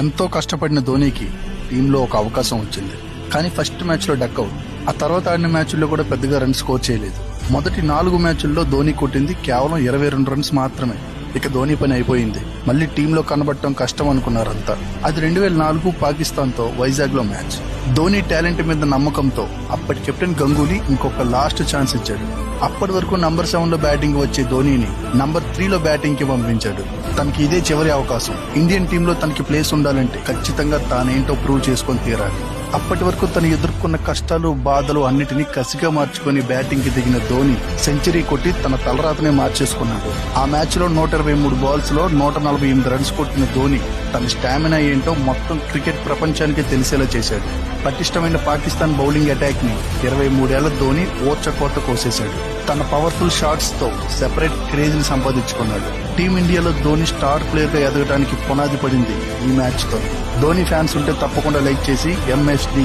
ఎంతో కష్టపడిన ధోనికి టీంలో ఒక అవకాశం వచ్చింది. కానీ ఫస్ట్ మ్యాచ్ లో డక్అవుట్. ఆ తర్వాత ఆడిన మ్యాచ్ల్లో కూడా పెద్దగా రన్ స్కోర్ చేయలేదు. మొదటి 4 మ్యాచ్ల్లో ధోని కొట్టింది కేవలం 22 రన్స్ మాత్రమే. ఇక ధోని పని అయిపోయింది. మళ్లీ టీంలో కనబడటం కష్టం అనుకున్నారంతా. అది 2004 పాకిస్తాన్ తో వైజాగ్ లో మ్యాచ్. ధోని టాలెంట్ మీద నమ్మకంతో అప్పటి కెప్టెన్ గంగూలీ ఇంకొక లాస్ట్ ఛాన్స్ ఇచ్చాడు. అప్పటి వరకు నంబర్ 7 లో బ్యాటింగ్ వచ్చే ధోనిని నంబర్ 3 లో బ్యాటింగ్ కి పంపించాడు. తనకి ఇదే చివరి అవకాశం. ఇండియన్ టీంలో తనకి ప్లేస్ ఉండాలంటే ఖచ్చితంగా తానేంటో ప్రూవ్ చేసుకొని తీరాలి. అప్పటి వరకు తను ఎదుర్కొన్న కష్టాలు, బాధలు అన్నిటినీ కసిగా మార్చుకుని బ్యాటింగ్ కి దిగిన ధోని సెంచరీ కొట్టి తన తలరాతనే మార్చేసుకున్నాడు. ఆ మ్యాచ్ లో 123 బాల్స్ లో 148 రన్స్ కొట్టిన ధోని తన స్టామినా ఏంటో మొత్తం క్రికెట్ ప్రపంచానికి తెలిసేలా చేశాడు. పటిష్టమైన పాకిస్తాన్ బౌలింగ్ అటాక్ ని 23 ఏళ్ల ధోని ఓర్చకోత కోసేశాడు. తన పవర్ఫుల్ షాట్స్ తో సెపరేట్ క్రేజ్ ని సంపాదించుకున్నాడు. టీమిండియాలో ధోని స్టార్ ప్లేయర్ గా ఎదగడానికి పునాది పడింది ఈ మ్యాచ్ తో. ధోని ఫ్యాన్స్ ఉంటే తప్పకుండా లైక్ చేసి MSD